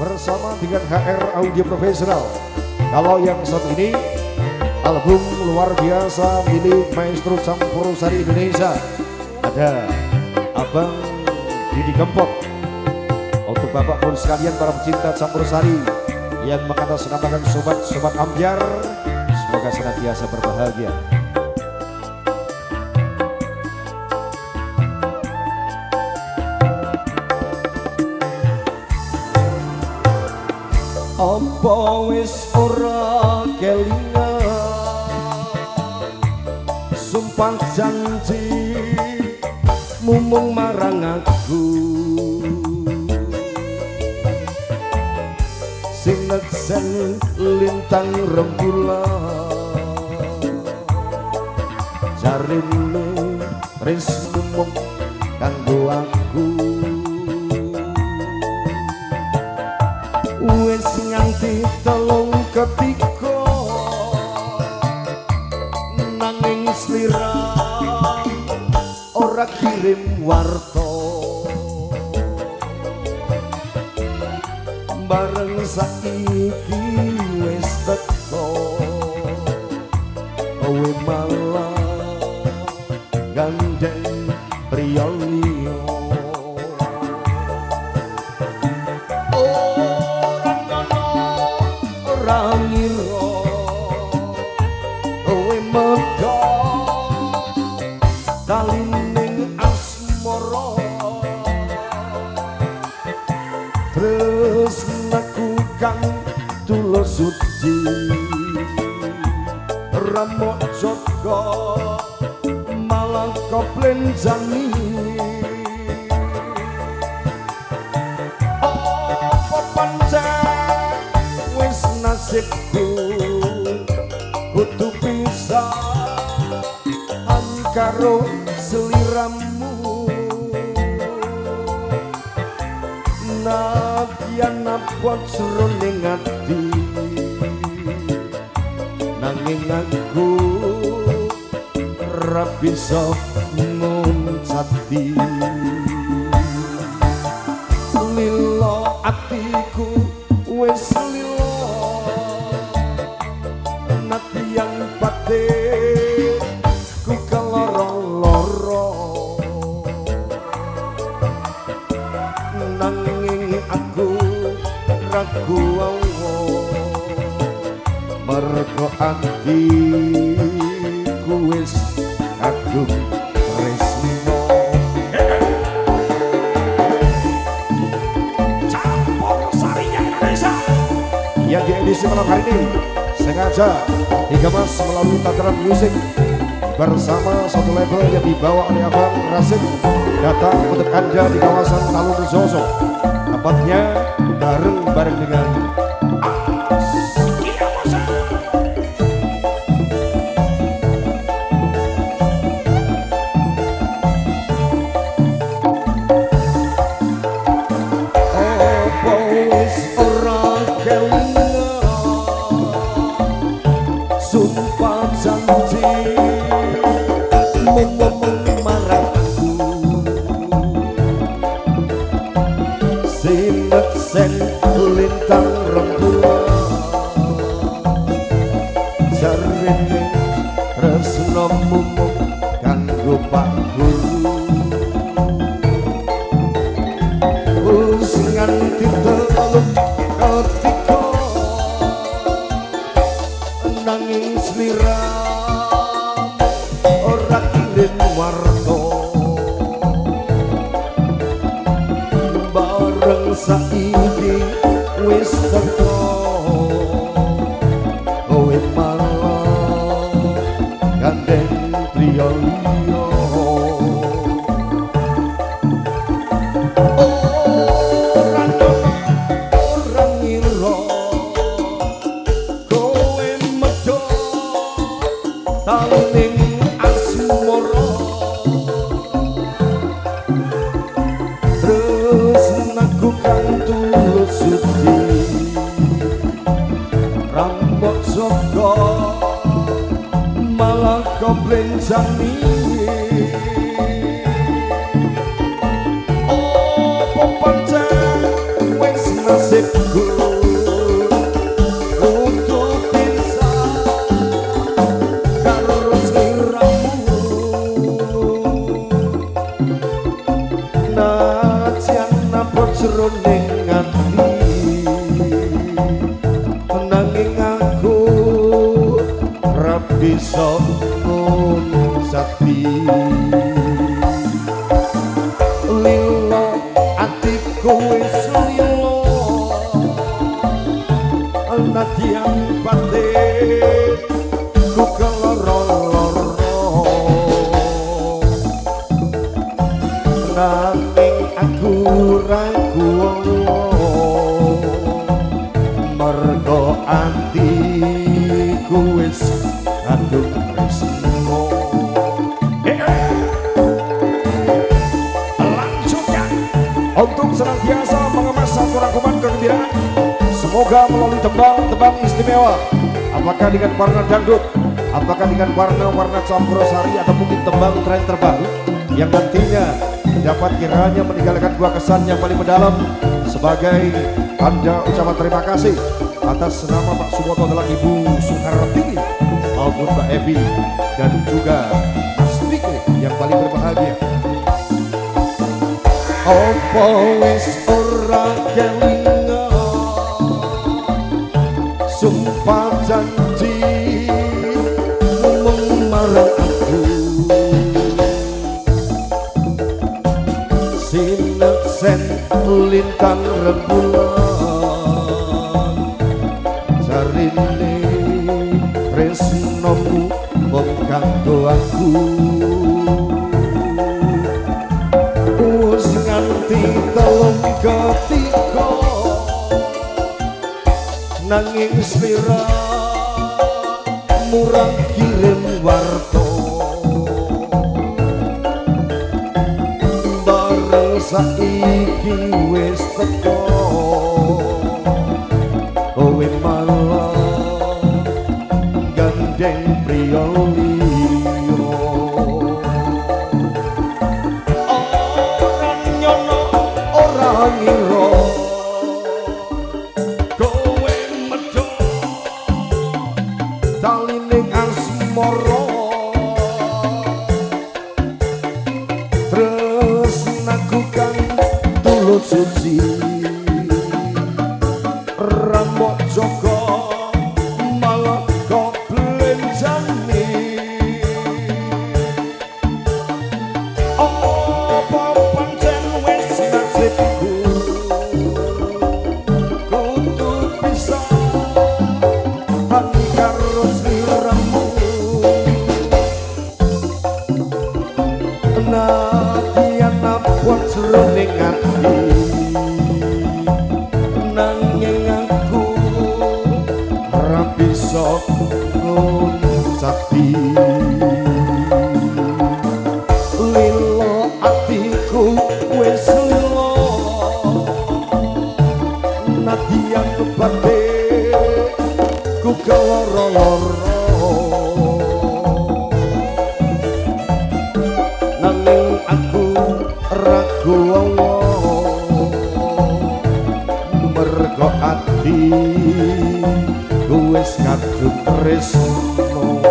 bersama dengan HR Audio Profesional. Kalau yang saat ini album luar biasa milik Maestro Campur Sari Indonesia, ada Abang Didi Kempot. Untuk Bapak Ibu sekalian para pecinta Campur Sari yang mengatasnamakan sobat-sobat Ambyar, semoga senantiasa berbahagia. Apa wis ora kelingan sumpah janji mumung marang aku sing neksen lintang rembulan jarine tresnemu kanggo aku wis nganti telung ketika nanging slira ora kirim warta bareng saiki wis teko kowe malah gandeng priya liya ora ngira kowe mega dalining asmara tresnaku kang tulus suci ramo jaga malah koplenjani apa pancen wis nasibku kudu pisah karo seliramu nadyan apa jroning ati nanging aku ora bisa nguncati lila atiku wis lila nadyan batin ku keloro-loro nanging aku ragu mergo atiku wis kadung tresno Campur Sari Indonesia Yang di edisi malam hari ini sengaja dikemas melalui Tataran Musik bersama satu label yang dibawa oleh Abang Rasim, datang untuk Anda di kawasan Talun Zoso, tepatnya bareng dengan sumpah janji mumung marang aku sineksen lintang rembulan jarine tresno mumung kanggo Pak Guru wis nganti telung ketika nanging slira ora kirim warta bareng saiki wis teko kowe malah gandeng priya liya ora ngira dalining asmara tresnaku kang tulus suci rambut jaga malah koplenjani apa pancen wis nasibku untuk bisa karo sliramu najan napa jroning ati nanging aku ora bisa ngunsati lilo atiku wis lilo nadyan batin ku keloro-loro nanging aku ragu mergo atiku wis kadung tresno. Lanjutnya untuk senantiasa mengemas satu rangkuman kegembiraan, semoga melalui tembang-tembang istimewa, apakah dengan warna dangdut, apakah dengan warna-warna campur sari, atau mungkin tembang tren terbaru yang nantinya dapat kiranya meninggalkan buah kesan yang paling mendalam sebagai tanda ucapan terima kasih atas nama Pak Suwoto dan Ibu Suhartini maupun Mbak Evi dan juga Mas Nike yang paling berbahagia. Apa wis ora kelingan sumpah janji ngomong marang aku sineksen lintang rembulan jarine tresnomu mung kanggo aku wis nganti telung ketika nanging slira murah kirim warta bareng saiki wis teko kowe malah gandeng priya liya ora nyono ora ngira kowe medho talining asmara tresnaku kang tulus suci rambut joko malah kok blenjani apa pancen wis nasibku kudu bisa karo sliramu nadyan napa jroning ati nanging aku ora bisa ngunsati lilo atiku wis lilo nadyan batin ku keloro-loro nanging aku ragu mergo ati ku wis kadung tresno.